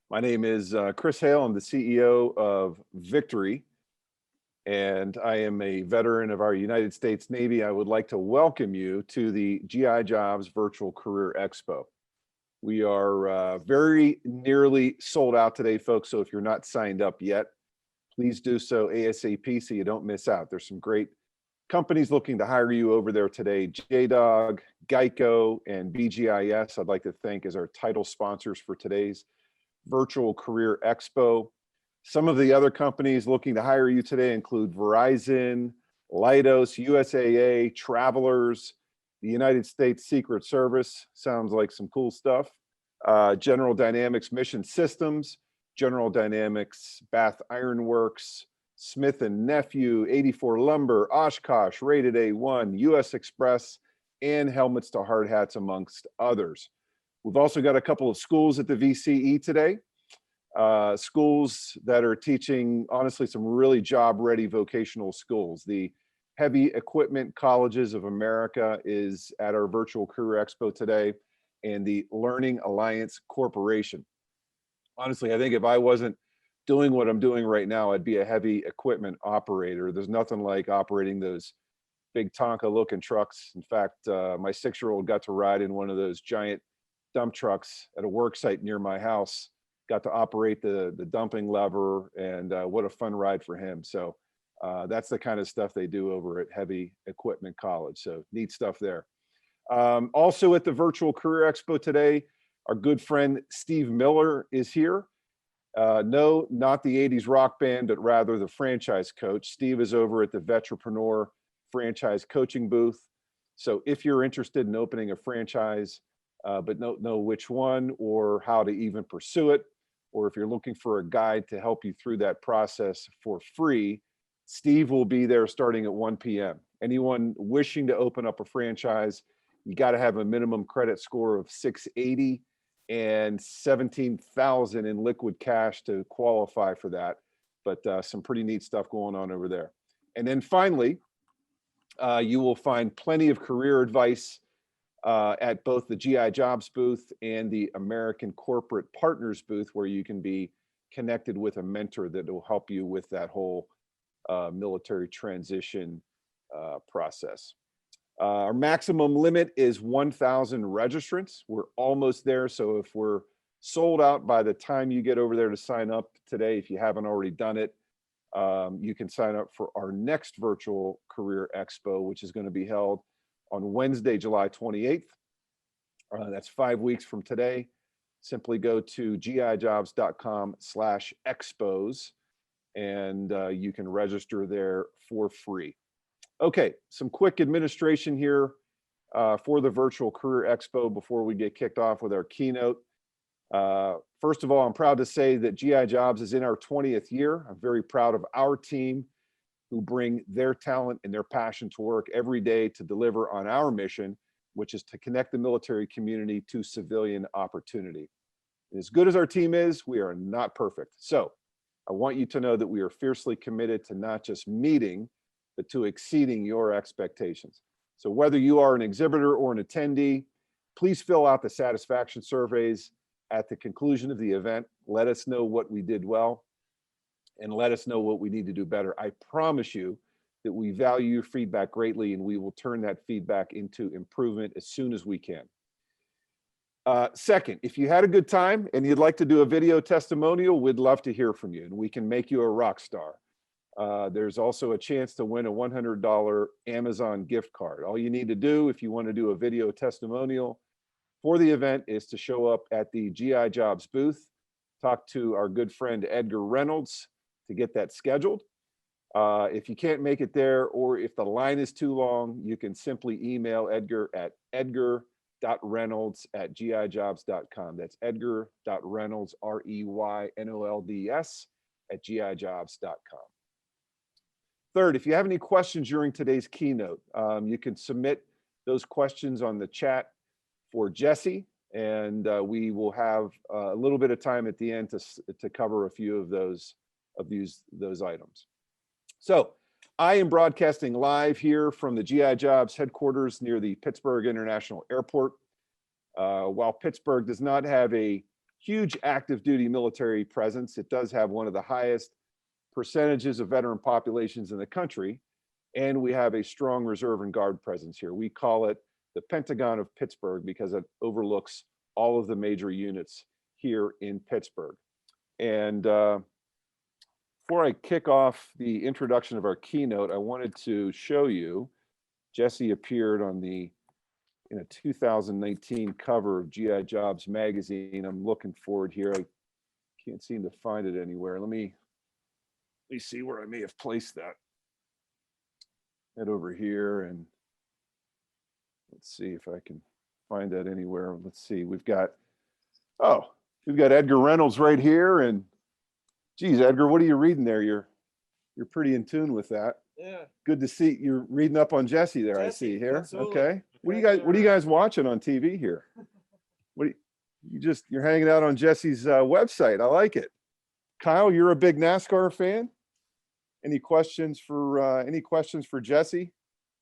My name is Chris Hale. I'm the CEO of Victory, and I am a veteran of our United States Navy. I would like to welcome you to the GI Jobs Virtual Career Expo. We are very nearly sold out today, folks, so if you're not signed up yet, please do so ASAP so you don't miss out. There's some great companies looking to hire you over there today. JDog, Geico, and BGIS, I'd like to thank as our title sponsors for today's Virtual Career Expo. Some of the other companies looking to hire you today include Verizon, Leidos, USAA, Travelers, the United States Secret Service, sounds like some cool stuff, General Dynamics Mission Systems, General Dynamics Bath Iron Works, Smith & Nephew, 84 Lumber, Oshkosh, Rated A1, US Express, and Helmets to Hard Hats, amongst others. We've also got a couple of schools at the VCE today, schools that are teaching, honestly, some really job-ready vocational schools. The Heavy Equipment Colleges of America is at our Virtual Career Expo today, and the Learning Alliance Corporation. Honestly, I think if I wasn't doing what I'm doing right now, I'd be a heavy equipment operator. There's nothing like operating those big Tonka-looking trucks. In fact, my 6-year-old got to ride in one of those giant dump trucks at a work site near my house, got to operate the dumping lever, and what a fun ride for him. So that's the kind of stuff they do over at Heavy Equipment College. So neat stuff there. Also at the Virtual Career Expo today, our good friend Steve Miller is here. No, not the 80s rock band, but rather the franchise coach. Steve is over at the Vetrapreneur franchise coaching booth. So if you're interested in opening a franchise, but don't know which one or how to even pursue it, or if you're looking for a guide to help you through that process for free, Steve will be there starting at 1 p.m. Anyone wishing to open up a franchise, you got to have a minimum credit score of 680 and 17,000 in liquid cash to qualify for that. But some pretty neat stuff going on over there. And then finally, you will find plenty of career advice at both the GI Jobs booth and the American Corporate Partners booth, where you can be connected with a mentor that will help you with that whole military transition process. Our maximum limit is 1,000 registrants. We're almost there. So if we're sold out by the time you get over there to sign up today, if you haven't already done it, you can sign up for our next Virtual Career Expo, which is going to be held on Wednesday, July 28th. That's 5 weeks from today. Simply go to gijobs.com/expos and you can register there for free. Okay, some quick administration here for the Virtual Career Expo before we get kicked off with our keynote. First of all, I'm proud to say that GI Jobs is in our 20th year. I'm very proud of our team, who bring their talent and their passion to work every day to deliver on our mission, which is to connect the military community to civilian opportunity. And as good as our team is, we are not perfect. So I want you to know that we are fiercely committed to not just meeting, but to exceeding your expectations. So whether you are an exhibitor or an attendee, please fill out the satisfaction surveys at the conclusion of the event. Let us know what we did well, and let us know what we need to do better. I promise you that we value your feedback greatly, and we will turn that feedback into improvement as soon as we can. Second, if you had a good time and you'd like to do a video testimonial, we'd love to hear from you, and we can make you a rock star. There's also a chance to win a $100 Amazon gift card. All you need to do if you want to do a video testimonial for the event is to show up at the GI Jobs booth, talk to our good friend Edgar Reynolds to get that scheduled. If you can't make it there, or if the line is too long, you can simply email Edgar at edgar.reynolds@gijobs.com. That's edgar.reynolds, REYNOLDS, @gijobs.com. Third, if you have any questions during today's keynote, you can submit those questions on the chat for Jesse, and we will have a little bit of time at the end to cover a few of those items. So I am broadcasting live here from the GI Jobs headquarters near the Pittsburgh International Airport. While Pittsburgh does not have a huge active duty military presence. It does have one of the highest percentages of veteran populations in the country. And we have a strong reserve and guard presence here. We call it the Pentagon of Pittsburgh because it overlooks all of the major units here in Pittsburgh. And before I kick off the introduction of our keynote, I wanted to show you, Jesse appeared on the 2019 cover of GI Jobs magazine. I'm looking forward here. I can't seem to find it anywhere. Let me see where I may have placed that. Head over here and let's see if I can find that anywhere. Let's see. We've got Edgar Reynolds right here. And geez, Edgar, what are you reading there? You're pretty in tune with that. Yeah. Good to see you're reading up on Jesse there. Jesse, I see here. Absolutely. Okay. What are you guys watching on TV here? You're hanging out on Jesse's website. I like it. Kyle, you're a big NASCAR fan. Any questions for Jesse?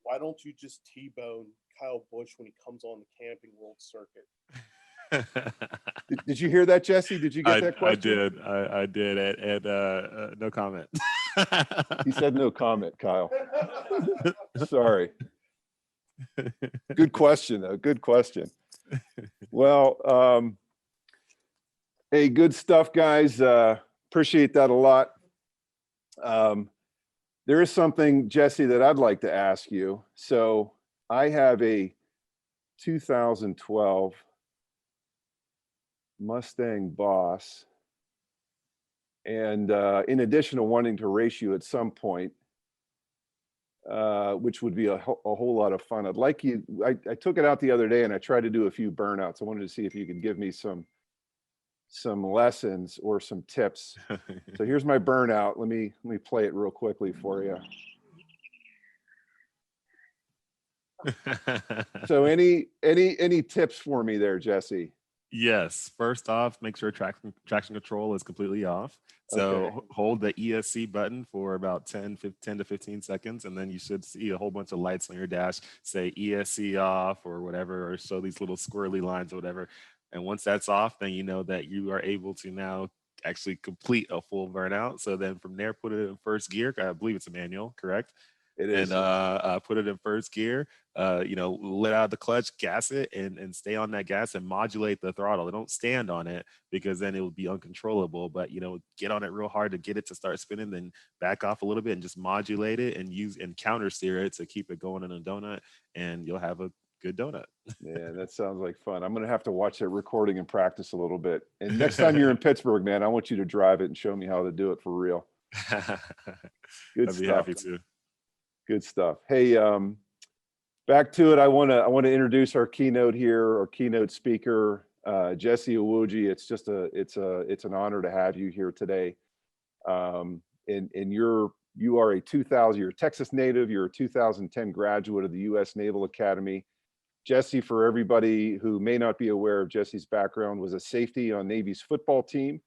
Why don't you just T-bone Kyle Busch when he comes on the Camping World Circuit? Did you hear that, Jesse? Did you get that question? I did. And no comment. He said no comment, Kyle. Sorry. Good question, though. Good question. Well, hey, good stuff, guys. Appreciate that a lot. There is something, Jesse, that I'd like to ask you. So I have a 2012 Mustang Boss. And in addition to wanting to race you at some point, which would be a whole lot of fun, I'd like you, I took it out the other day and I tried to do a few burnouts. I wanted to see if you could give me some lessons or some tips. So here's my burnout. Let me play it real quickly for you. So any tips for me there, Jesse? Yes. First off, make sure traction control is completely off. So Okay. Hold the ESC button for about 10 to 15 seconds, and then you should see a whole bunch of lights on your dash say ESC off or whatever, or show these little squirrely lines or whatever. And once that's off, then you know that you are able to now actually complete a full burnout. So then from there, put it in first gear. I believe it's a manual, correct? It is. And put it in first gear, let out the clutch, gas it, and stay on that gas and modulate the throttle. Don't stand on it because then it will be uncontrollable, but get on it real hard to get it to start spinning, then back off a little bit and just modulate it and use and counter steer it to keep it going in a donut, and you'll have a good donut. Yeah, that sounds like fun. I'm going to have to watch that recording and practice a little bit. And next time you're in Pittsburgh, man, I want you to drive it and show me how to do it for real. Good I'd be stuff. happy to. Good stuff. Hey, back to it. I want to introduce our keynote here, our keynote speaker, Jesse Iwuji. It's an honor to have you here today. And you are you're a Texas native. You're a 2010 graduate of the U.S. Naval Academy. Jesse, for everybody who may not be aware of Jesse's background, was a safety on Navy's football team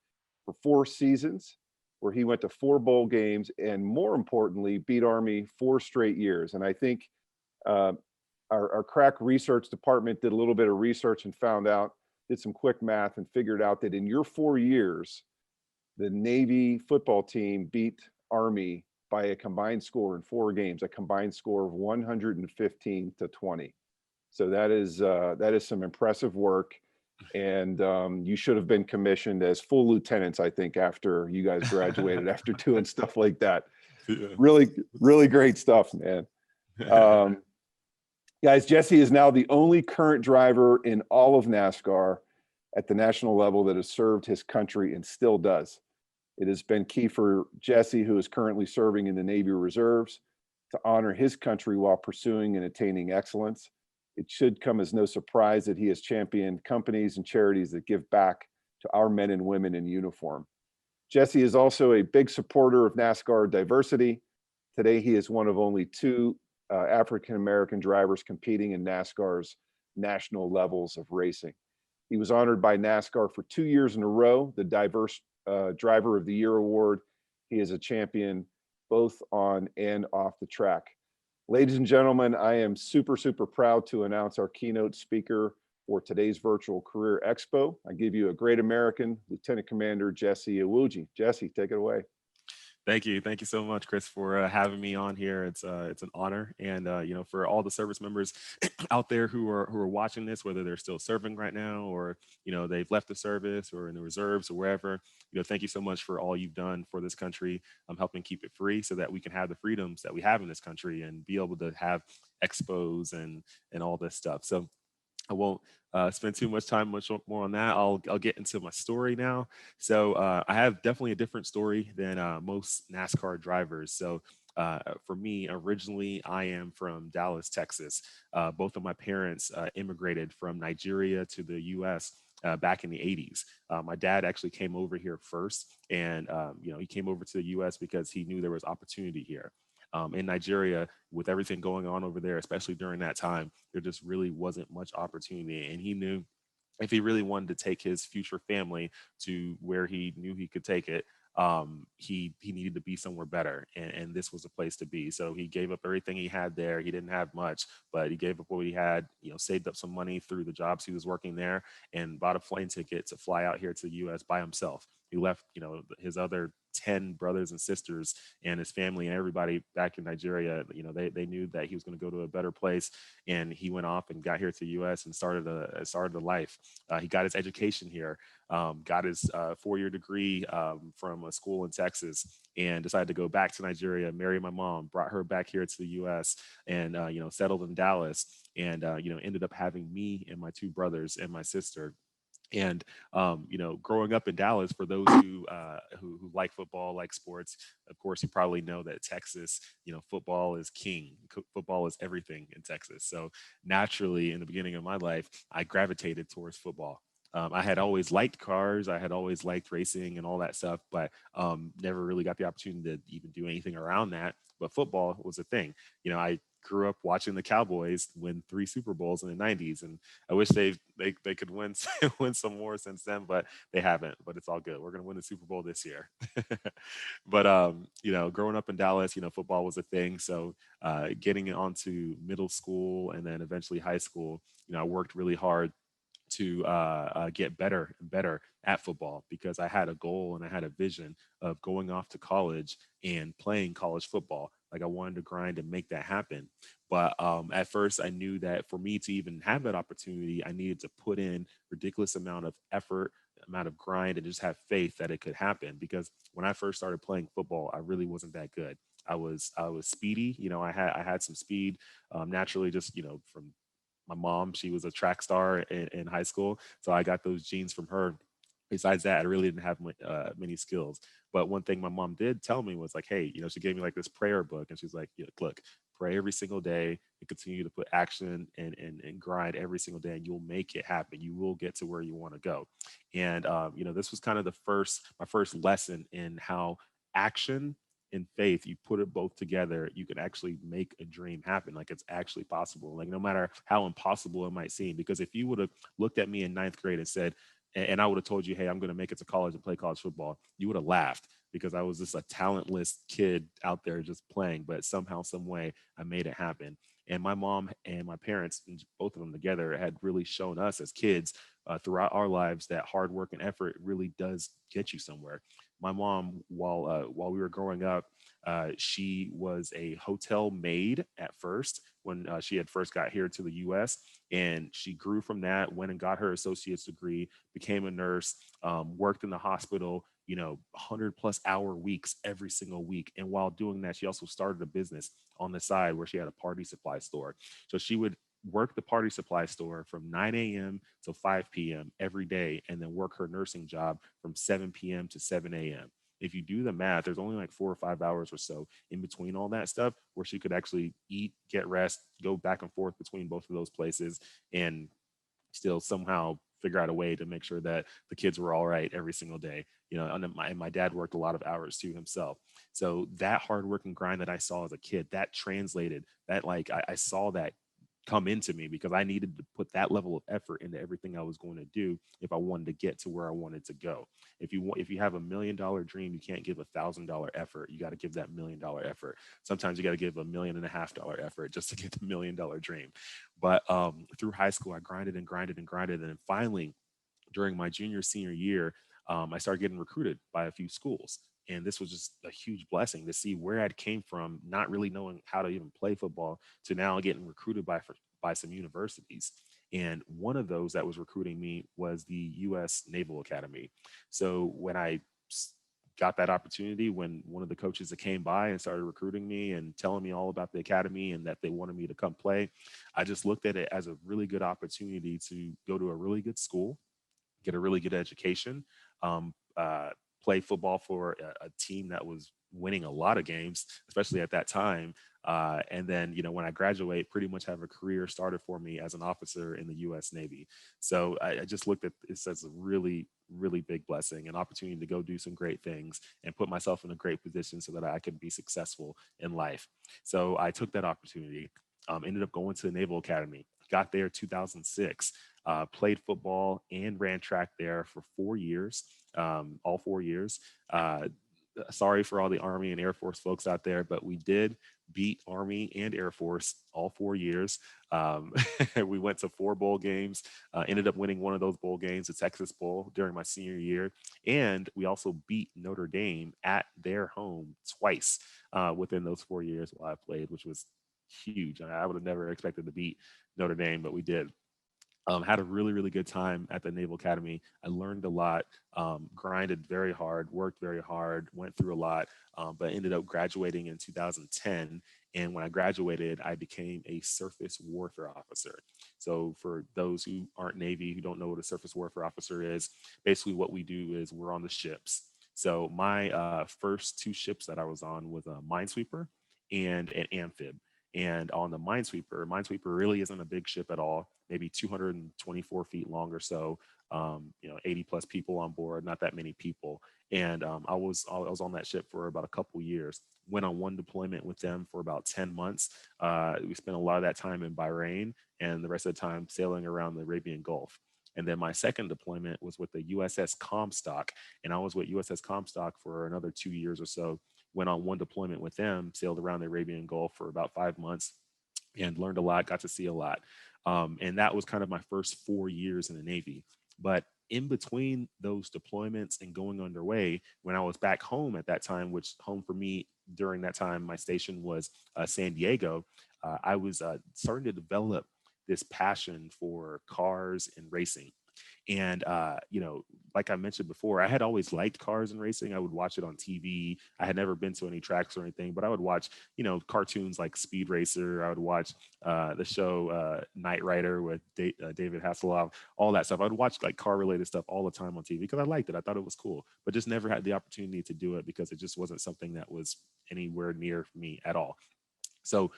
for 4 seasons, where he went to 4 bowl games and, more importantly, beat Army 4 straight years. And I think our crack research department did a little bit of research and did some quick math and figured out that in your 4 years, the Navy football team beat Army by a combined score in 4 games, a combined score of 115-20. So that is some impressive work. And you should have been commissioned as full lieutenants, I think, after you guys graduated, after doing stuff like that. Yeah. Really, really great stuff, man. Guys, Jesse is now the only current driver in all of NASCAR at the national level that has served his country and still does. It has been key for Jesse, who is currently serving in the Navy Reserves, to honor his country while pursuing and attaining excellence. It should come as no surprise that he has championed companies and charities that give back to our men and women in uniform. Jesse is also a big supporter of NASCAR diversity. Today, he is one of only 2 African-American drivers competing in NASCAR's national levels of racing. He was honored by NASCAR for 2 years in a row, the Diverse Driver of the Year award. He is a champion both on and off the track. Ladies and gentlemen, I am super, super proud to announce our keynote speaker for today's virtual career expo. I give you a great American, Lieutenant Commander Jesse Iwuji. Jesse, take it away. Thank you. Thank you so much, Chris, for having me on here. It's an honor. And for all the service members out there who are watching this, whether they're still serving right now or, they've left the service or in the reserves or wherever, thank you so much for all you've done for this country. I'm helping keep it free so that we can have the freedoms that we have in this country and be able to have expos and all this stuff. So I won't spend too much time much more on that. I'll get into my story now. So I have definitely a different story than most NASCAR drivers. So for me, originally, I am from Dallas, Texas. Both of my parents immigrated from Nigeria to the U.S. Back in the 80s. My dad actually came over here first, and he came over to the U.S. because he knew there was opportunity here. In Nigeria, with everything going on over there, especially during that time, there just really wasn't much opportunity. And he knew if he really wanted to take his future family to where he knew he could take it, he needed to be somewhere better, and this was a place to be. So he gave up everything he had there. He didn't have much, but he gave up what he had. Saved up some money through the jobs he was working there, and bought a plane ticket to fly out here to the U.S. by himself. He left, his other 10 brothers and sisters and his family and everybody back in Nigeria. They knew that he was going to go to a better place, and he went off and got here to the U.S. and started a life. He got his education here, got his 4-year degree from a school in Texas, and decided to go back to Nigeria, marry my mom, brought her back here to the U.S., and settled in Dallas, and ended up having me and my 2 brothers and my sister. And growing up in Dallas, for those who like football, like sports, of course, you probably know that Texas, football is king. Football is everything in Texas. So naturally, in the beginning of my life, I gravitated towards football. I had always liked cars. I had always liked racing and all that stuff, but never really got the opportunity to even do anything around that. But football was a thing. I grew up watching the Cowboys win 3 Super Bowls in the 90s, and I wish they could win win some more since then, but they haven't. But it's all good. We're gonna win the Super Bowl this year. But growing up in Dallas, football was a thing. So getting onto middle school and then eventually high school, I worked really hard to get better and better at football because I had a goal and I had a vision of going off to college and playing college football. Like I wanted to grind and make that happen. But at first, I knew that for me to even have that opportunity, I needed to put in ridiculous amount of effort, amount of grind, and just have faith that it could happen. Because when I first started playing football, I really wasn't that good. I was speedy. I had some speed naturally, just from my mom. She was a track star in high school, so I got those genes from her. Besides that, I really didn't have many skills. But one thing my mom did tell me was like, hey, she gave me like this prayer book, and she's like, "Yeah, look, pray every single day and continue to put action and grind every single day, and you'll make it happen. You will get to where you want to go." And this was kind of my first lesson in how action and faith, you put it both together, you can actually make a dream happen. Like it's actually possible, like no matter how impossible it might seem. Because if you would have looked at me in ninth grade and said, and I would have told you, hey, I'm going to make it to college and play college football, you would have laughed because I was just a talentless kid out there just playing. But somehow, some way, I made it happen. And my mom and my parents, both of them together, had really shown us as kids throughout our lives that hard work and effort really does get you somewhere. My mom, while we were growing up, she was a hotel maid at first when she had first got here to the U.S. And she grew from that, went and got her associate's degree, became a nurse, worked in the hospital, 100+ hour weeks every single week. And while doing that, she also started a business on the side where she had a party supply store. So she would work the party supply store from 9 a.m. to 5 p.m. every day, and then work her nursing job from 7 p.m. to 7 a.m. If you do the math, there's only like 4 or 5 hours or so in between all that stuff where she could actually eat, get rest, go back and forth between both of those places, and still somehow figure out a way to make sure that the kids were all right every single day. And then my dad worked a lot of hours too himself. So that hard work and grind that I saw as a kid, that translated, that like I saw that come into me, because I needed to put that level of effort into everything I was going to do if I wanted to get to where I wanted to go. If you have $1 million dream, you can't give $1,000 effort. You got to give that $1 million effort. Sometimes you got to give $1.5 million effort just to get the $1 million dream. But through high school, I grinded and grinded and grinded, and then finally, during my junior senior year, I started getting recruited by a few schools. And this was just a huge blessing to see where I came from, not really knowing how to even play football, to now getting recruited by some universities. And one of those that was recruiting me was the U.S. Naval Academy. So when I got that opportunity, when one of the coaches that came by and started recruiting me and telling me all about the academy and that they wanted me to come play, I just looked at it as a really good opportunity to go to a really good school, get a really good education, um, play football for a team that was winning a lot of games, especially at that time. And then, when I graduate, pretty much have a career started for me as an officer in the U.S. Navy. So I just looked at this as a really, really big blessing, an opportunity to go do some great things and put myself in a great position so that I could be successful in life. So I took that opportunity, ended up going to the Naval Academy, got there 2006. Played football and ran track there for 4 years, all 4 years. Sorry for all the Army and Air Force folks out there, but we did beat Army and Air Force all 4 years. We went to 4 bowl games, ended up winning one of those bowl games, the Texas Bowl, during my senior year. And we also beat Notre Dame at their home twice within those 4 years while I played, which was huge. I would have never expected to beat Notre Dame, but we did. Had a really, really good time at the Naval Academy. I learned a lot, grinded very hard, worked very hard, went through a lot, but ended up graduating in 2010. And when I graduated, I became a surface warfare officer. So for those who aren't Navy, who don't know what a surface warfare officer is, basically what we do is we're on the ships. So my first 2 ships that I was on was a minesweeper and an amphib. And on the minesweeper really isn't a big ship at all, maybe 224 feet long or so. 80 plus people on board, not that many people. And I was on that ship for about a couple years. Went on one deployment with them for about 10 months. We spent a lot of that time in Bahrain and the rest of the time sailing around the Arabian Gulf. And then my second deployment was with the USS Comstock, and I was with USS Comstock for another 2 years or so. Went on one deployment with them, sailed around the Arabian Gulf for about 5 months, and learned a lot, got to see a lot. And that was kind of my first 4 years in the Navy. But in between those deployments and going underway, when I was back home at that time, which home for me during that time, my station was San Diego, I was starting to develop this passion for cars and racing. And, like I mentioned before, I had always liked cars and racing. I would watch it on TV. I had never been to any tracks or anything, but I would watch, cartoons like Speed Racer. I would watch the show Knight Rider with David Hasselhoff, all that stuff. I would watch like car related stuff all the time on TV because I liked it. I thought it was cool, but just never had the opportunity to do it because it just wasn't something that was anywhere near me at all. So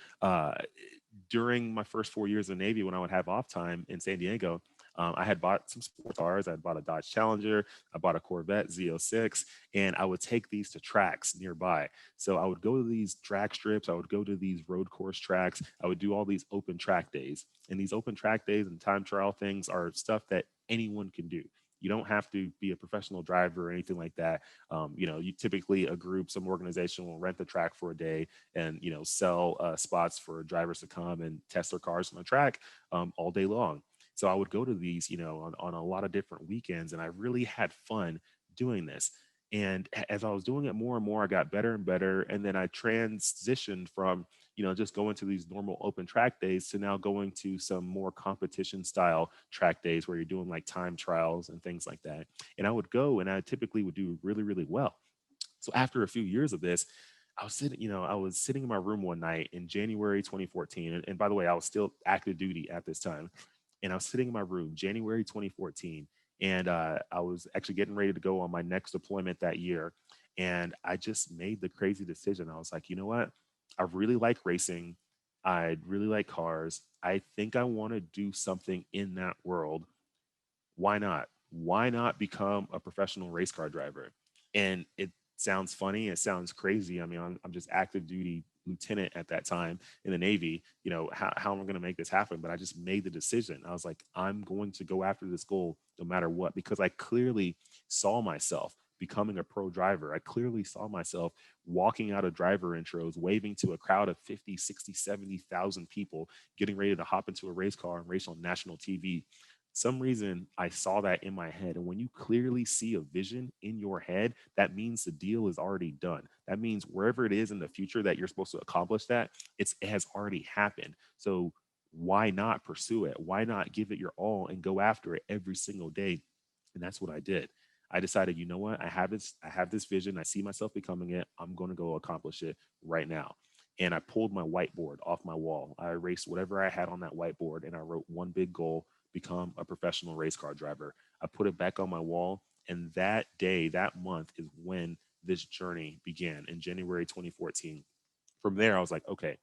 during my first 4 years in the Navy, when I would have off time in San Diego, I had bought some sports cars. I had bought a Dodge Challenger. I bought a Corvette Z06, and I would take these to tracks nearby. So I would go to these drag strips. I would go to these road course tracks. I would do all these open track days. And these open track days and time trial things are stuff that anyone can do. You don't have to be a professional driver or anything like that. You typically a group, some organization will rent the track for a day and, sell spots for drivers to come and test their cars on the track all day long. So I would go to these, on a lot of different weekends, and I really had fun doing this. And as I was doing it more and more, I got better and better. And then I transitioned from, just going to these normal open track days to now going to some more competition style track days where you're doing like time trials and things like that. And I would go and I typically would do really, really well. So after a few years of this, I was sitting in my room one night in January 2014. And by the way, I was still active duty at this time. And I was sitting in my room, January 2014. And I was actually getting ready to go on my next deployment that year. And I just made the crazy decision. I was like, you know what? I really like racing. I really like cars. I think I want to do something in that world. Why not? Why not become a professional race car driver? And it sounds funny. It sounds crazy. I mean, I'm just active duty lieutenant at that time in the Navy, how am I going to make this happen? But I just made the decision. I was like, I'm going to go after this goal no matter what, because I clearly saw myself becoming a pro driver. I clearly saw myself walking out of driver intros, waving to a crowd of 50, 60, 70,000 people, getting ready to hop into a race car and race on national TV. Some reason I saw that in my head. And when you clearly see a vision in your head, that means the deal is already done. That means wherever it is in the future that you're supposed to accomplish that, it has already happened. So why not pursue it? Why not give it your all and go after it every single day? And that's what I did. I decided, you know what? I have this vision. I see myself becoming it. I'm going to go accomplish it right now. And I pulled my whiteboard off my wall. I erased whatever I had on that whiteboard and I wrote one big goal: become a professional race car driver. I put it back on my wall. And that day, that month is when this journey began in January 2014. From there, I was like, okay,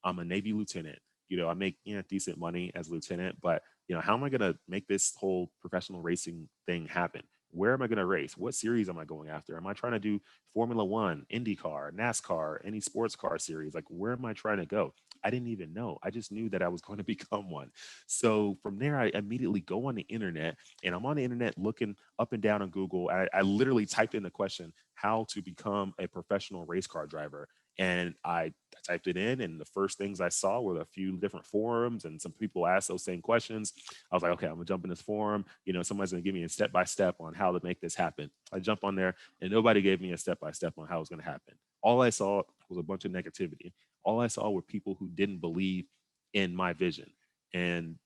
I'm a Navy lieutenant. I make decent money as a lieutenant, but how am I going to make this whole professional racing thing happen? Where am I going to race? What series am I going after? Am I trying to do Formula One, IndyCar, NASCAR, any sports car series? Like, where am I trying to go? I didn't even know. I just knew that I was going to become one. So from there, I immediately go on the internet, and I'm on the internet looking up and down on Google. I literally typed in the question, how to become a professional race car driver. And I typed it in, and the first things I saw were a few different forums, and some people asked those same questions. I was like, okay, I'm gonna jump in this forum. Somebody's gonna give me a step by step on how to make this happen. I jump on there, and nobody gave me a step by step on how it was gonna happen. All I saw was a bunch of negativity. All I saw were people who didn't believe in my vision. And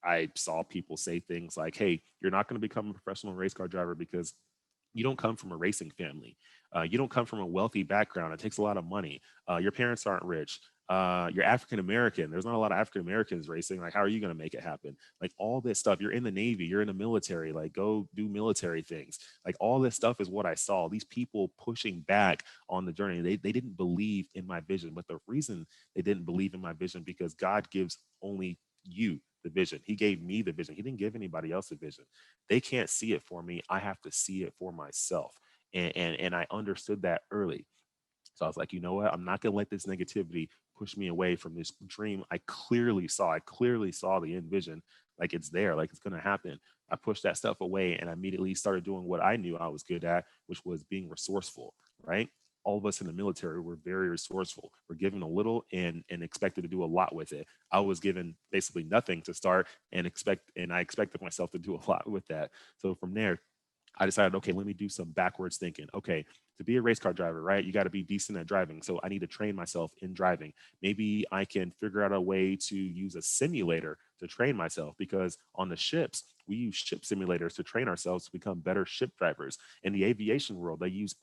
I saw people say things like, hey, you're not going to become a professional race car driver because you don't come from a racing family. You don't come from a wealthy background. It takes a lot of money. Your parents aren't rich. You're African American. There's not a lot of African Americans racing. Like, how are you going to make it happen? Like, all this stuff. You're in the Navy. You're in the military. Like, go do military things. Like, all this stuff is what I saw. These people pushing back on the journey. They didn't believe in my vision. But the reason they didn't believe in my vision, because God gives only you the vision. He gave me the vision. He didn't give anybody else a vision. They can't see it for me. I have to see it for myself. And I understood that early. So I was like, you know what? I'm not going to let this negativity push me away from this dream I clearly saw. I clearly saw the end vision. Like, it's there, like it's going to happen. I pushed that stuff away and I immediately started doing what I knew I was good at, which was being resourceful, right? All of us in the military were very resourceful. We're given a little and expected to do a lot with it. I was given basically nothing to start and I expected myself to do a lot with that. So from there, I decided, okay, let me do some backwards thinking. Okay, to be a race car driver, right? You got to be decent at driving. So I need to train myself in driving. Maybe I can figure out a way to use a simulator to train myself, because on the ships, we use ship simulators to train ourselves to become better ship drivers. In the aviation world, they use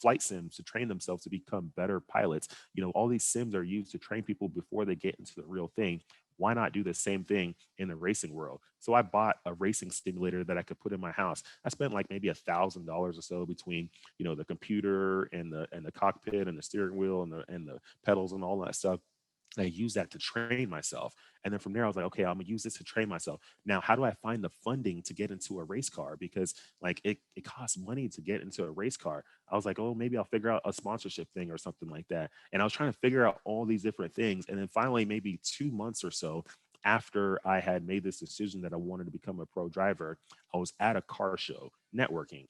flight sims to train themselves to become better pilots. All these sims are used to train people before they get into the real thing. Why not do the same thing in the racing world? So I bought a racing simulator that I could put in my house. I spent like maybe $1,000 or so between, the computer and the cockpit and the steering wheel and the pedals and all that stuff. I used that to train myself. And then from there, I was like, okay, I'm gonna use this to train myself. Now, how do I find the funding to get into a race car? Because like it costs money to get into a race car. I was like, oh, maybe I'll figure out a sponsorship thing or something like that. And I was trying to figure out all these different things. And then finally, maybe 2 months or so after I had made this decision that I wanted to become a pro driver, I was at a car show networking.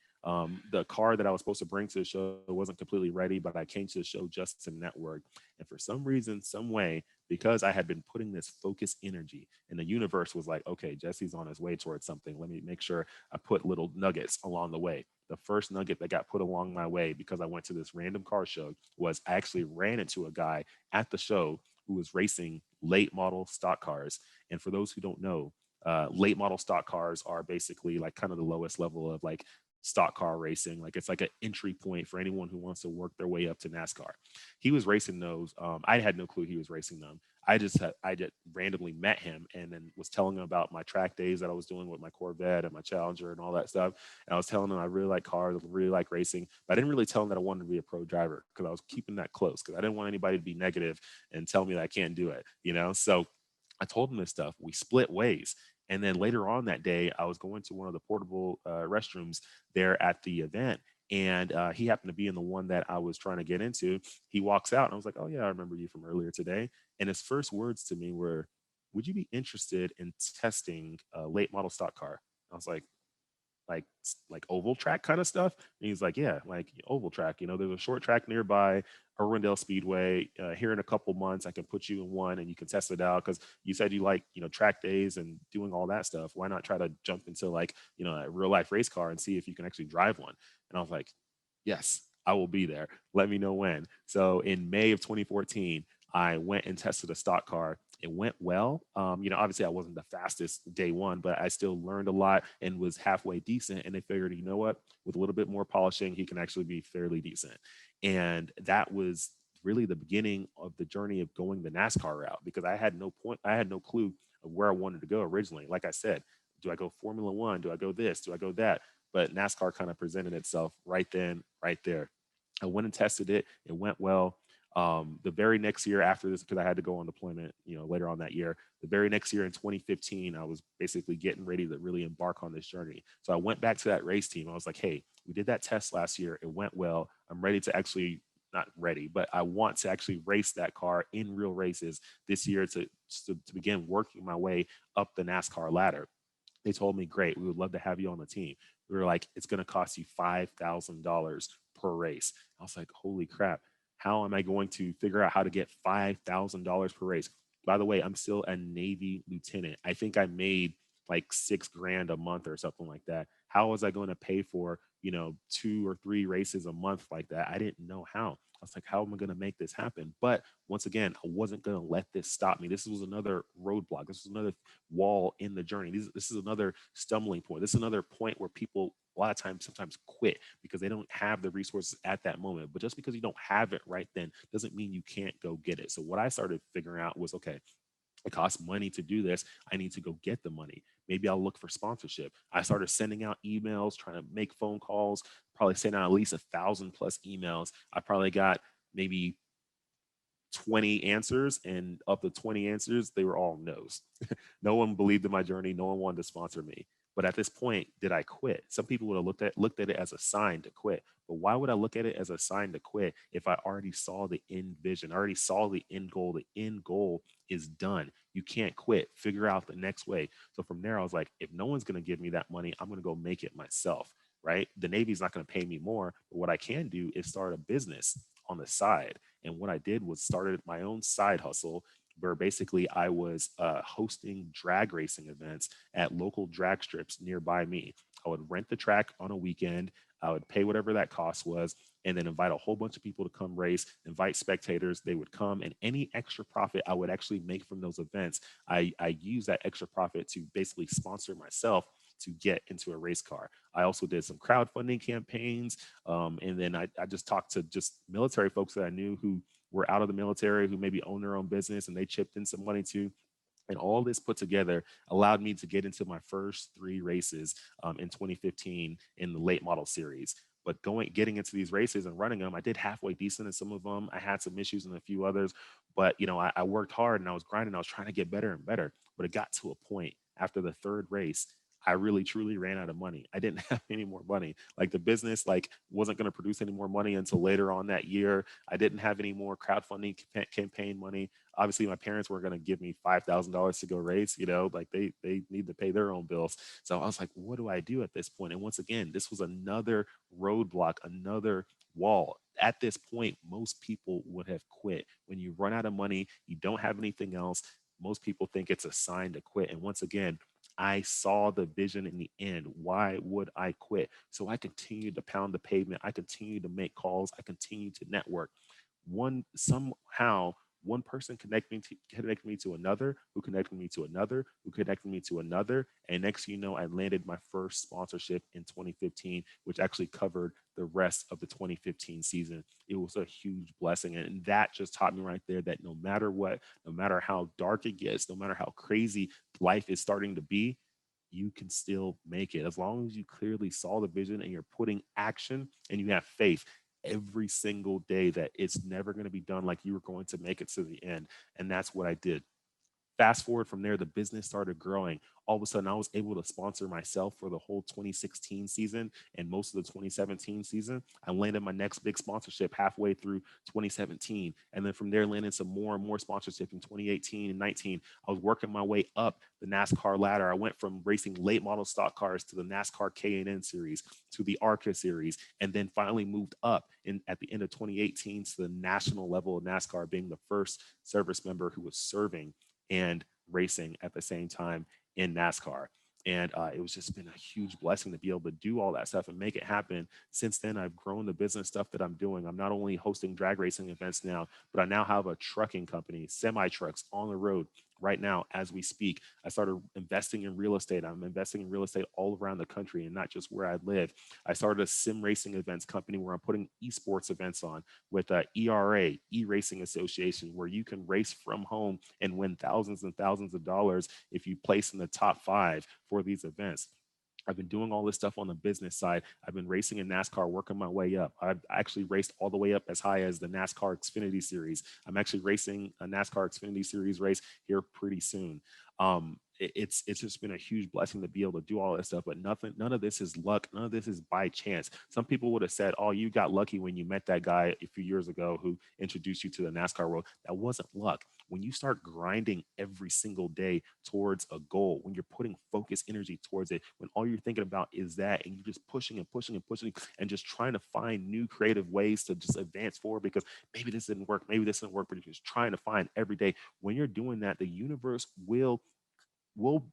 The car that I was supposed to bring to the show wasn't completely ready, but I came to the show just to network. And for some reason, some way, because I had been putting this focused energy, and the universe was like, okay, Jesse's on his way towards something. Let me make sure I put little nuggets along the way. The first nugget that got put along my way, because I went to this random car show, was I actually ran into a guy at the show who was racing late model stock cars. And for those who don't know, late model stock cars are basically like kind of the lowest level of like stock car racing. Like, it's like an entry point for anyone who wants to work their way up to NASCAR. He was racing those. I had no clue he was racing them. I just randomly met him and then was telling him about my track days that I was doing with my Corvette and my Challenger and all that stuff. And I was telling him I really like cars, I really like racing, but I didn't really tell him that I wanted to be a pro driver, because I was keeping that close, because I didn't want anybody to be negative and tell me that I can't do it. So I told him this stuff. We split ways. And then later on that day, I was going to one of the portable restrooms there at the event. And he happened to be in the one that I was trying to get into. He walks out, and I was like, "Oh yeah, I remember you from earlier today." And his first words to me were, "Would you be interested in testing a late model stock car?" I was like oval track kind of stuff. And he's like, "Yeah, like oval track. There's a short track nearby, Irwindale Speedway. Here in a couple months, I can put you in one and you can test it out because you said you like track days and doing all that stuff. Why not try to jump into like a real life race car and see if you can actually drive one?" And I was like, "Yes, I will be there. Let me know when." So in May of 2014, I went and tested a stock car. It went well. Obviously I wasn't the fastest day one, but I still learned a lot and was halfway decent. And they figured, you know what, with a little bit more polishing, he can actually be fairly decent. And that was really the beginning of the journey of going the NASCAR route because I had no clue of where I wanted to go originally. Like I said, do I go Formula One? Do I go this? Do I go that? But NASCAR kind of presented itself right then, right there. I went and tested it. It went well. The very next year after this, because I had to go on deployment, later on that year, the very next year in 2015, I was basically getting ready to really embark on this journey. So I went back to that race team. I was like, "Hey, we did that test last year. It went well. I'm ready to actually, not ready, but I want to actually race that car in real races this year to begin working my way up the NASCAR ladder." They told me, "Great, we would love to have you on the team." We were like, "It's going to cost you $5,000 per race." I was like, "Holy crap. How am I going to figure out how to get $5,000 per race?" By the way, I'm still a Navy lieutenant. I think I made like $6,000 a month or something like that. How was I going to pay for, 2 or 3 races a month like that? I didn't know how. I was like, "How am I going to make this happen?" But once again, I wasn't going to let this stop me. This was another roadblock. This was another wall in the journey. This is another stumbling point. This is another point where people a lot of times sometimes quit because they don't have the resources at that moment. But just because you don't have it right then doesn't mean you can't go get it. So what I started figuring out was, okay, it costs money to do this. I need to go get the money. Maybe I'll look for sponsorship. I started sending out emails, trying to make phone calls, probably sent out at least 1,000+ emails. I probably got maybe 20 answers, and of the 20 answers, they were all no's. No one believed in my journey. No one wanted to sponsor me. But at this point, did I quit? Some people would have looked at it as a sign to quit. But why would I look at it as a sign to quit if I already saw the end vision? I already saw the end goal. The end goal is done. You can't quit. Figure out the next way. So from there, I was like, if no one's going to give me that money, I'm going to go make it myself. Right? The Navy's not going to pay me more. But what I can do is start a business on the side. And what I did was started my own side hustle where basically I was hosting drag racing events at local drag strips nearby me. I would rent the track on a weekend. I would pay whatever that cost was, and then invite a whole bunch of people to come race, invite spectators. They would come, and any extra profit I would actually make from those events, I use that extra profit to basically sponsor myself to get into a race car. I also did some crowdfunding campaigns. And then I just talked to just military folks that I knew who were out of the military, who maybe own their own business, and they chipped in some money too. And all this put together allowed me to get into my first 3 races in 2015 in the late model series. But getting into these races and running them, I did halfway decent in some of them. I had some issues in a few others, but I worked hard and I was grinding. I was trying to get better and better. But it got to a point after the 3rd race, I really truly ran out of money. I didn't have any more money. Like the business wasn't going to produce any more money until later on that year. I didn't have any more crowdfunding campaign money. Obviously my parents weren't going to give me $5,000 to go race, like they need to pay their own bills. So I was like, what do I do at this point? And once again, this was another roadblock, another wall. At this point, most people would have quit. When you run out of money, you don't have anything else. Most people think it's a sign to quit. And once again, I saw the vision in the end. Why would I quit? So I continued to pound the pavement. I continued to make calls. I continued to network. Somehow one person connected me to another, who connected me to another, who connected me to another. And next thing you know, I landed my first sponsorship in 2015, which actually covered the rest of the 2015 season. It was a huge blessing. And that just taught me right there that no matter what, no matter how dark it gets, no matter how crazy life is starting to be, you can still make it as long as you clearly saw the vision and you're putting action and you have faith every single day that it's never going to be done, like you were going to make it to the end. And that's what I did. Fast forward from there, the business started growing. All of a sudden, I was able to sponsor myself for the whole 2016 season and most of the 2017 season. I landed my next big sponsorship halfway through 2017. And then from there, landed some more and more sponsorship in 2018 and 19. I was working my way up the NASCAR ladder. I went from racing late model stock cars to the NASCAR K&N series, to the ARCA series, and then finally moved up at the end of 2018 to the national level of NASCAR, being the first service member who was serving and racing at the same time in NASCAR. And it was just been a huge blessing to be able to do all that stuff and make it happen. Since then, I've grown the business stuff that I'm doing. I'm not only hosting drag racing events now, but I now have a trucking company, semi trucks on the road right now as we speak. I started investing in real estate. I'm investing in real estate all around the country and not just where I live. I started a sim racing events company where I'm putting esports events on with ERA, E-Racing Association, where you can race from home and win thousands and thousands of dollars if you place in the top 5 for these events. I've been doing all this stuff on the business side. I've been racing in NASCAR, working my way up. I've actually raced all the way up as high as the NASCAR Xfinity Series. I'm actually racing a NASCAR Xfinity Series race here pretty soon. It's just been a huge blessing to be able to do all this stuff, but none of this is luck. None of this is by chance. Some people would have said, oh, you got lucky when you met that guy a few years ago who introduced you to the NASCAR world. That wasn't luck. When you start grinding every single day towards a goal, when you're putting focused energy towards it, when all you're thinking about is that, and you're just pushing and pushing and pushing and just trying to find new creative ways to just advance forward, because maybe this didn't work, maybe this didn't work, but you're just trying to find every day. When you're doing that, the universe will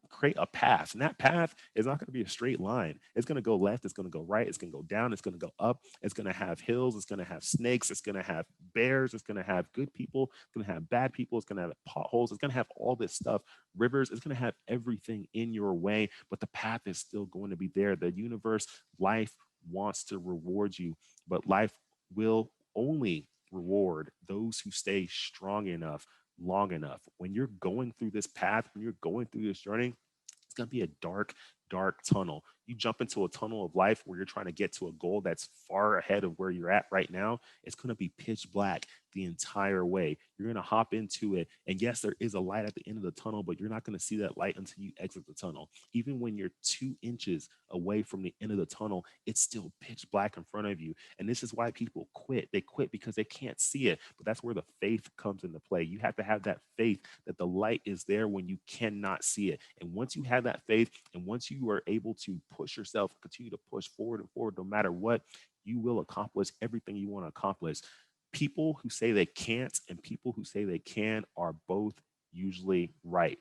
create a path, and that path is not going to be a straight line. It's going to go left, it's going to go right, it's going to go down, it's going to go up, it's going to have hills, it's going to have snakes, it's going to have bears, it's going to have good people, it's going to have bad people, it's going to have potholes, it's going to have all this stuff, rivers, it's going to have everything in your way, but the path is still going to be there. The universe, life wants to reward you, but life will only reward those who stay strong enough long enough. When you're going through this path, when you're going through this journey, it's going to be a dark, dark tunnel. You jump into a tunnel of life where you're trying to get to a goal that's far ahead of where you're at right now. It's going to be pitch black the entire way. You're going to hop into it. And yes, there is a light at the end of the tunnel, but you're not going to see that light until you exit the tunnel. Even when you're 2 inches away from the end of the tunnel, it's still pitch black in front of you. And this is why people quit. They quit because they can't see it. But that's where the faith comes into play. You have to have that faith that the light is there when you cannot see it. And once you have that faith, and once you are able to push yourself, continue to push forward and forward, no matter what, you will accomplish everything you want to accomplish. People who say they can't and people who say they can are both usually right.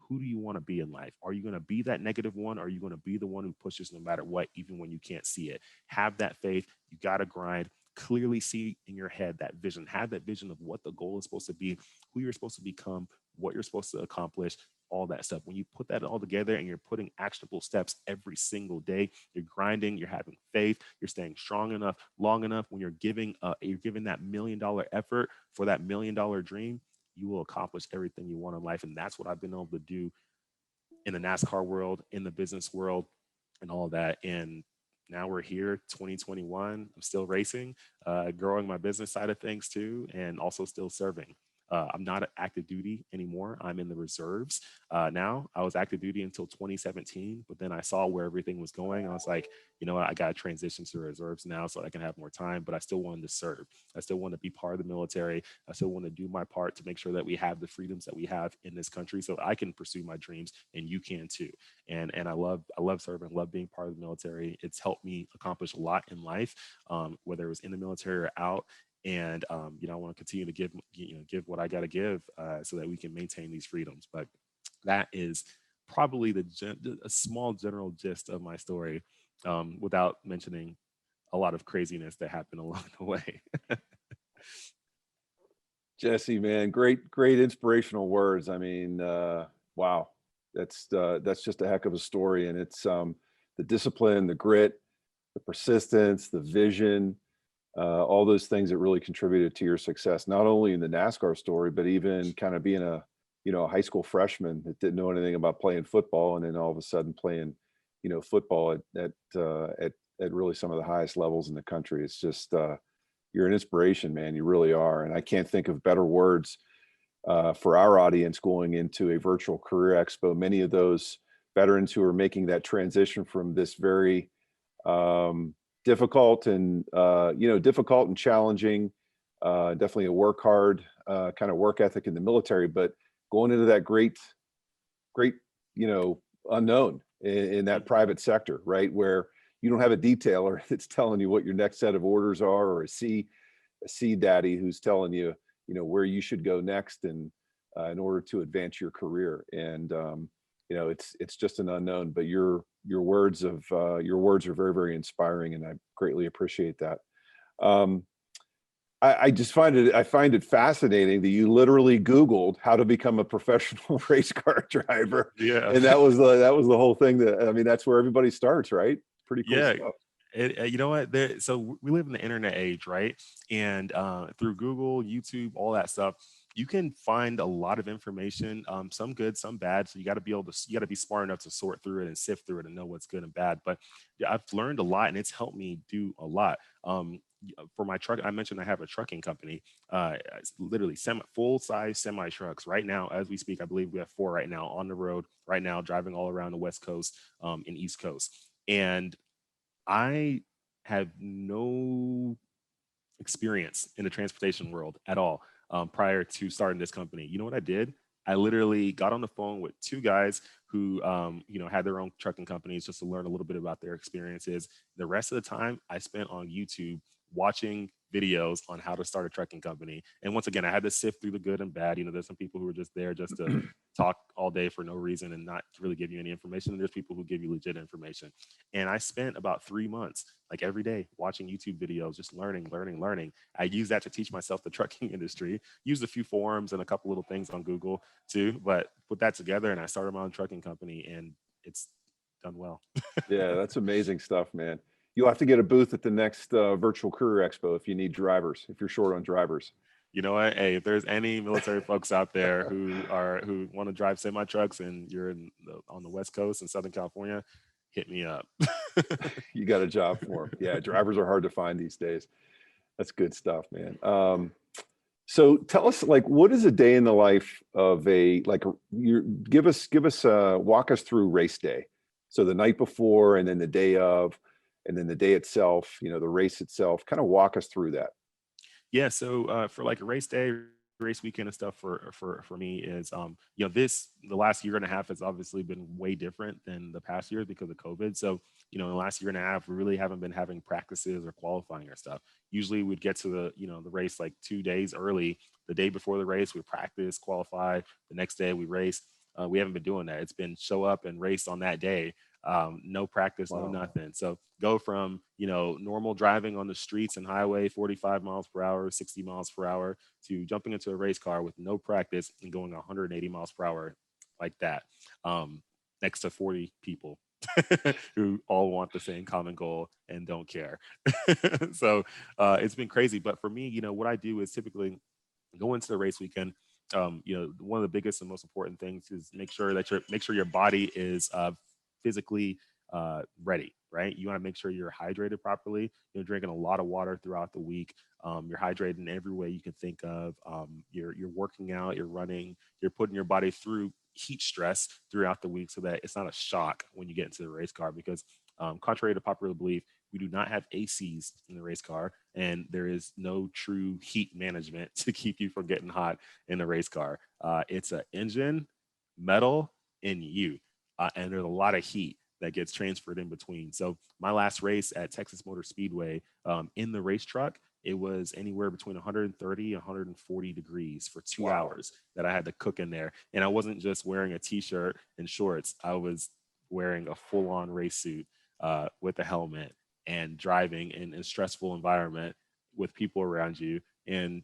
Who do you want to be in life? Are you going to be that negative one? Or are you going to be the one who pushes no matter what, even when you can't see it? Have that faith. You got to grind. Clearly see in your head that vision. Have that vision of what the goal is supposed to be, who you're supposed to become, what you're supposed to accomplish, all that stuff. When you put that all together and you're putting actionable steps every single day, you're grinding, you're having faith, you're staying strong enough, long enough, when you're giving that $1 million effort for that $1 million dream, you will accomplish everything you want in life. And that's what I've been able to do in the NASCAR world, in the business world, and all that. And now we're here, 2021. I'm still racing, growing my business side of things too, and also still serving. I'm not active duty anymore. I'm in the reserves now. I was active duty until 2017, but then I saw where everything was going. I was like, you know what, I got to transition to reserves now so I can have more time, but I still wanted to serve. I still want to be part of the military. I still want to do my part to make sure that we have the freedoms that we have in this country so I can pursue my dreams and you can too. And I love serving, love being part of the military. It's helped me accomplish a lot in life, whether it was in the military or out. And I want to continue to give what I got to give so that we can maintain these freedoms. But that is probably a small general gist of my story, without mentioning a lot of craziness that happened along the way. Jesse, man, great inspirational words. I mean, wow, that's just a heck of a story. And it's the discipline, the grit, the persistence, the vision, all those things that really contributed to your success, not only in the NASCAR story, but even kind of being a high school freshman that didn't know anything about playing football, and then all of a sudden playing, football at really some of the highest levels in the country. It's just you're an inspiration, man. You really are, and I can't think of better words for our audience going into a virtual career expo, many of those veterans who are making that transition from this very difficult and difficult and challenging, definitely a work hard kind of work ethic in the military, but going into that great, unknown in that private sector, right? Where you don't have a detailer that's telling you what your next set of orders are, or a C daddy who's telling you, where you should go next and in order to advance your career. And it's just an unknown. But your words are very, very inspiring, and I greatly appreciate that. I find it fascinating that you literally Googled how to become a professional race car driver. Yeah. And that was the whole thing. That's where everybody starts, right? Pretty cool Yeah. stuff. You know what? So we live in the internet age, right? And through Google, YouTube, all that stuff, you can find a lot of information, some good, some bad. So you got to be smart enough to sort through it and sift through it and know what's good and bad. But yeah, I've learned a lot, and it's helped me do a lot. For my truck, I mentioned I have a trucking company. It's literally full size semi trucks right now as we speak. I believe we have 4 right now on the road right now, driving all around the West Coast and East Coast. And I have no experience in the transportation world at all prior to starting this company. You know what I did? I literally got on the phone with 2 guys who, had their own trucking companies, just to learn a little bit about their experiences. The rest of the time I spent on YouTube watching videos on how to start a trucking company. And once again, I had to sift through the good and bad. There's some people who are just there just to talk all day for no reason and not really give you any information. And there's people who give you legit information. And I spent about 3 months, like every day, watching YouTube videos, just learning. I use that to teach myself the trucking industry, used a few forums and a couple little things on Google too, but put that together and I started my own trucking company, and it's done well. Yeah, that's amazing stuff, man. You'll have to get a booth at the next virtual career expo if you need drivers, if you're short on drivers. You know what? Hey, if there's any military folks out there who want to drive semi trucks and you're on the West Coast in Southern California, hit me up. You got a job for them. Yeah, drivers are hard to find these days. That's good stuff, man. So tell us, like, what is a day in the life of walk us through race day. So the night before, and then the day of, and then the day itself, the race itself. Kind of walk us through that. Yeah, so for like a race day, race weekend and stuff for me is the last year and a half has obviously been way different than the past years because of COVID. So in the last year and a half, we really haven't been having practices or qualifying or stuff. Usually we'd get to the race like 2 days early. The day before the race, we practice, qualify. The next day we race. We haven't been doing that. It's been show up and race on that day. No practice, no Wow. nothing. So go from normal driving on the streets and highway 45 miles per hour, 60 miles per hour, to jumping into a race car with no practice and going 180 miles per hour like that, next to 40 people who all want the same common goal and don't care. So it's been crazy. But for me, what I do is typically go into the race weekend. One of the biggest and most important things is make sure your body is physically ready, right? You want to make sure you're hydrated properly. You're drinking a lot of water throughout the week. You're hydrated in every way you can think of. You're working out, you're running, you're putting your body through heat stress throughout the week so that it's not a shock when you get into the race car. Because contrary to popular belief, we do not have ACs in the race car, and there is no true heat management to keep you from getting hot in the race car. It's an engine, metal, and you. And there's a lot of heat that gets transferred in between. So my last race at Texas Motor Speedway, in the race truck, it was anywhere between 130 and 140 degrees for 2 Wow. hours that I had to cook in there. And I wasn't just wearing a t-shirt and shorts. I was wearing a full-on race suit with a helmet and driving in a stressful environment with people around you, and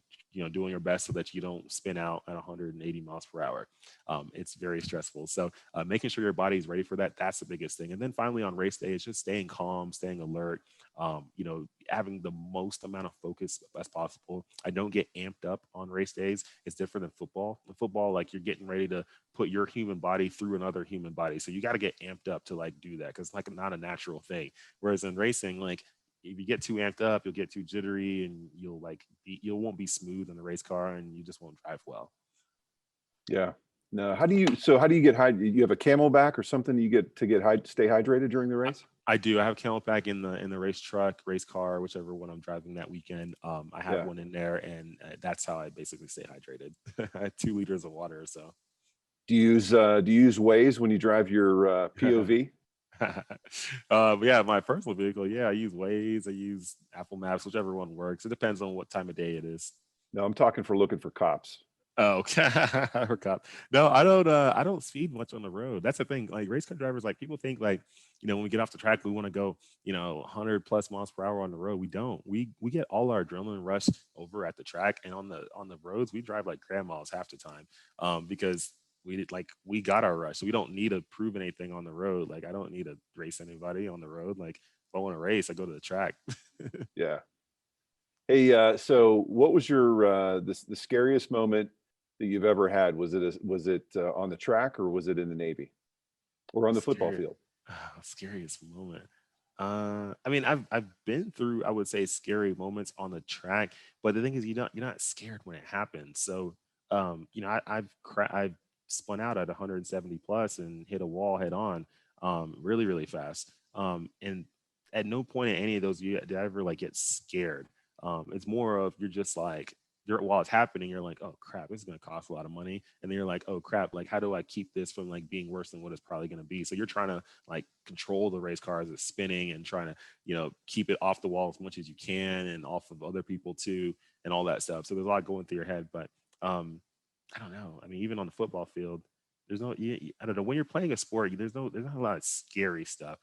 doing your best so that you don't spin out at 180 miles per hour. It's very stressful. So making sure your body is ready for that, that's the biggest thing. And then finally on race day, it's just staying calm, staying alert, having the most amount of focus as possible. I don't get amped up on race days. It's different than football. In football, like, you're getting ready to put your human body through another human body. So you got to get amped up to like do that, because it's like not a natural thing. Whereas in racing, like, if you get too amped up, you'll get too jittery, and you won't be smooth in the race car, and you just won't drive well. Yeah. No. How do you get hydrated? You have a Camelback or something you get to stay hydrated during the race? I do. I have Camelback in the race truck, race car, whichever one I'm driving that weekend. I have Yeah. one in there, and that's how I basically stay hydrated. I have 2 liters of water or so. Do you use Waze when you drive your POV? Yeah, my personal vehicle. Yeah, I use Waze. I use Apple Maps, whichever one works. It depends on what time of day it is. No, I'm talking for looking for cops. Oh, or cop. No, I don't. I don't speed much on the road. That's the thing. Like race car drivers, like people think, like when we get off the track, we want to go, 100 plus miles per hour on the road. We don't. We get all our adrenaline rush over at the track, and on the roads, we drive like grandmas half the time, because we got our rush. So we don't need to prove anything on the road. Like I don't need to race anybody on the road. Like if I want to race, I go to the track. Yeah. Hey, so what was your the scariest moment that you've ever had? Was it on the track, or was it in the Navy, or on the football Scary. field? Scariest moment. I mean, I've been through, I would say, scary moments on the track, but the thing is, you're not scared when it happens. So, I've spun out at 170 plus and hit a wall head on, really really fast. And at no point in any of those did I ever like get scared. It's more of you're just like while it's happening, you're like, oh crap, this is gonna cost a lot of money, and then you're like, oh crap, like how do I keep this from like being worse than what it's probably gonna be? So you're trying to like control the race car as it's spinning and trying to keep it off the wall as much as you can and off of other people too and all that stuff. So there's a lot going through your head, but I don't know. I mean, even on the football field, there's no. I don't know. When you're playing a sport, there's not a lot of scary stuff.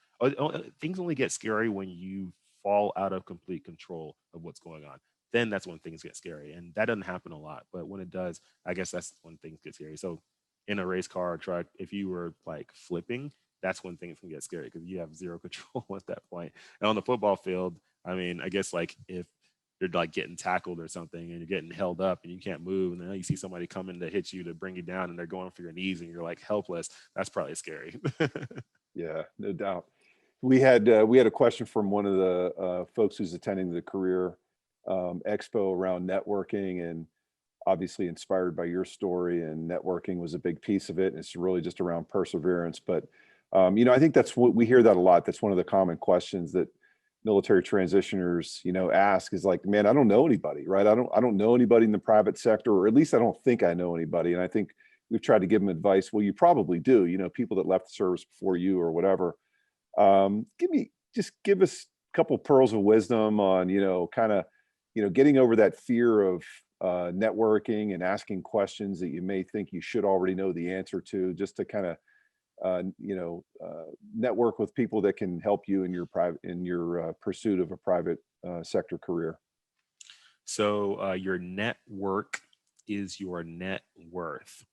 Things only get scary when you fall out of complete control of what's going on. Then that's when things get scary, and that doesn't happen a lot. But when it does, I guess that's when things get scary. So, in a race car or truck, if you were like flipping, that's when things can get scary because you have zero control at that point. And on the football field, I mean, I guess like if you're like getting tackled or something and you're getting held up and you can't move, and then you see somebody coming to hit you to bring you down and they're going for your knees and you're like helpless, that's probably scary. Yeah, no doubt. We had a question from one of the folks who's attending the career expo around networking, and obviously inspired by your story, and networking was a big piece of it. And it's really just around perseverance. But I think that's what we hear that a lot. That's one of the common questions that military transitioners, ask is like, man, I don't know anybody, right? I don't know anybody in the private sector, or at least I don't think I know anybody. And I think we've tried to give them advice. Well, you probably do, people that left the service before you or whatever. Give us a couple pearls of wisdom on, kind of, getting over that fear of networking and asking questions that you may think you should already know the answer to, just to kind of network with people that can help you in your pursuit of a private sector career. So your network is your net worth.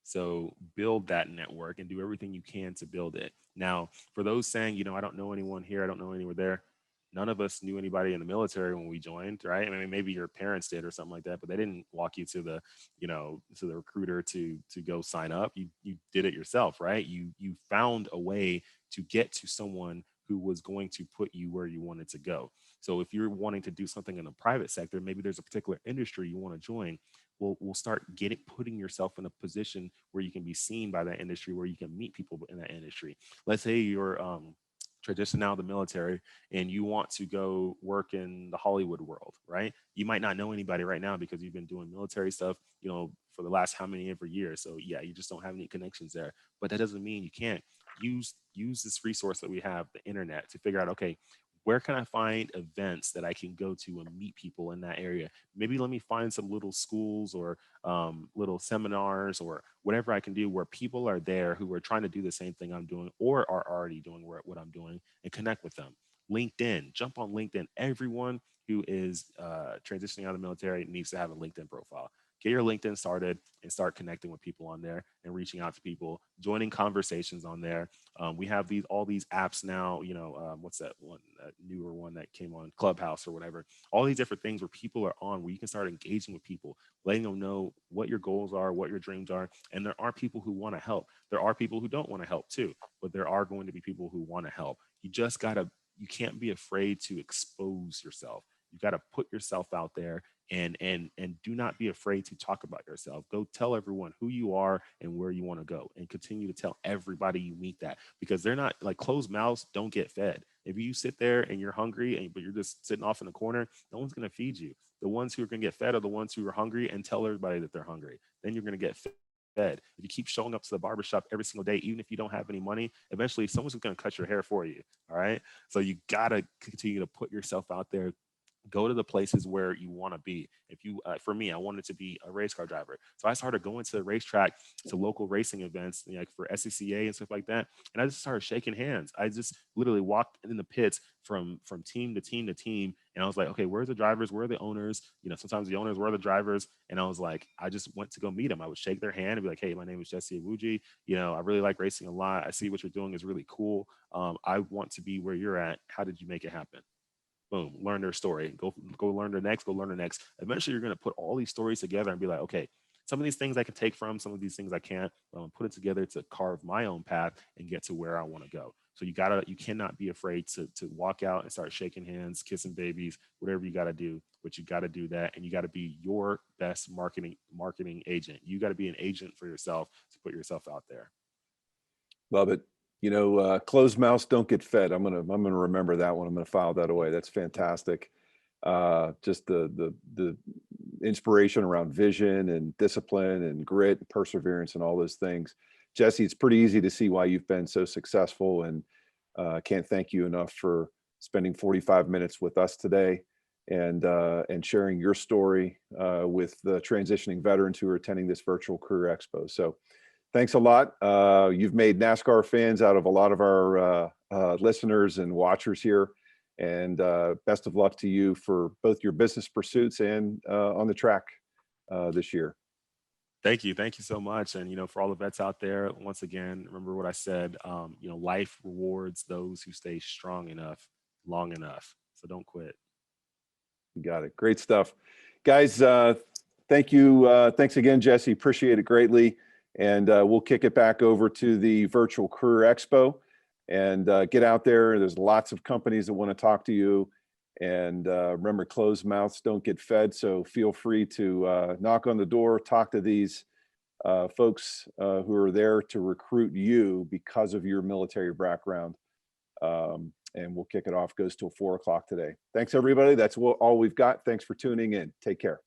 So build that network and do everything you can to build it. Now, for those saying, I don't know anyone here, I don't know anyone there. None of us knew anybody in the military when we joined, right? I mean, maybe your parents did or something like that, but they didn't walk you to the recruiter to go sign up. You did it yourself, right? You found a way to get to someone who was going to put you where you wanted to go. So if you're wanting to do something in the private sector, maybe there's a particular industry you want to join. We'll start putting yourself in a position where you can be seen by that industry, where you can meet people in that industry. Let's say you're transitioning out of the military and you want to go work in the Hollywood world, right? You might not know anybody right now because you've been doing military stuff, for the last how many ever years. So yeah, you just don't have any connections there. But that doesn't mean you can't use this resource that we have, the internet, to figure out, okay, where can I find events that I can go to and meet people in that area? Maybe let me find some little schools or little seminars or whatever I can do where people are there who are trying to do the same thing I'm doing or are already doing what I'm doing, and connect with them. LinkedIn, jump on LinkedIn. Everyone who is transitioning out of the military needs to have a LinkedIn profile. Get your LinkedIn started and start connecting with people on there and reaching out to people, joining conversations on there. We have all these apps now. What's that one, that newer one that came on, Clubhouse or whatever? All these different things where people are on, where you can start engaging with people, letting them know what your goals are, what your dreams are. And there are people who want to help. There are people who don't want to help too, but there are going to be people who want to help. You can't be afraid to expose yourself. You got to put yourself out there and do not be afraid to talk about yourself. Go tell everyone who you are and where you want to go, and continue to tell everybody you meet that, because they're not like, closed mouths don't get fed. If you sit there and you're hungry but you're just sitting off in the corner, no one's going to feed you. The ones who are going to get fed are the ones who are hungry and tell everybody that they're hungry. Then you're going to get fed. If you keep showing up to the barbershop every single day, even if you don't have any money, eventually someone's going to cut your hair for you. All right. So you got to continue to put yourself out there. Go to the places where you want to be. If you, for me, I wanted to be a race car driver. So I started going to the racetrack, to local racing events, like for SCCA and stuff like that. And I just started shaking hands. I just literally walked in the pits from team to team to team. And I was like, okay, where's the drivers? Where are the owners? You know, sometimes the owners were the drivers. And I was like, I just went to go meet them. I would shake their hand and be like, hey, my name is Jesse Iwuji. You know, I really like racing a lot. I see what you're doing is really cool. I want to be where you're at. How did you make it happen? Boom, learn their story. Go learn the next, go learn the next. Eventually you're going to put all these stories together and be like, okay, some of these things I can take from, some of these things I can't, but I'm gonna put it together to carve my own path and get to where I want to go. So you cannot be afraid to walk out and start shaking hands, kissing babies, whatever you got to do, but you got to do that. And you got to be your best marketing agent. You got to be an agent for yourself to put yourself out there. Love it. You know, closed mouths don't get fed. I'm gonna remember that one. I'm gonna file that away. That's fantastic. Just the inspiration around vision and discipline and grit and perseverance and all those things. Jesse, it's pretty easy to see why you've been so successful, and can't thank you enough for spending 45 minutes with us today and sharing your story with the transitioning veterans who are attending this virtual career expo. So thanks a lot. You've made NASCAR fans out of a lot of our listeners and watchers here. And best of luck to you for both your business pursuits and on the track this year. Thank you. Thank you so much. And, you know, for all the vets out there, once again, remember what I said, you know, life rewards those who stay strong enough, long enough. So don't quit. You got it. Great stuff. Guys, thank you. Thanks again, Jesse. Appreciate it greatly. And we'll kick it back over to the Virtual Career Expo and get out there. There's lots of companies that want to talk to you. And remember, closed mouths don't get fed. So feel free to knock on the door, talk to these folks who are there to recruit you because of your military background. And we'll kick it off. Goes till 4 o'clock today. Thanks, everybody. That's all we've got. Thanks for tuning in. Take care.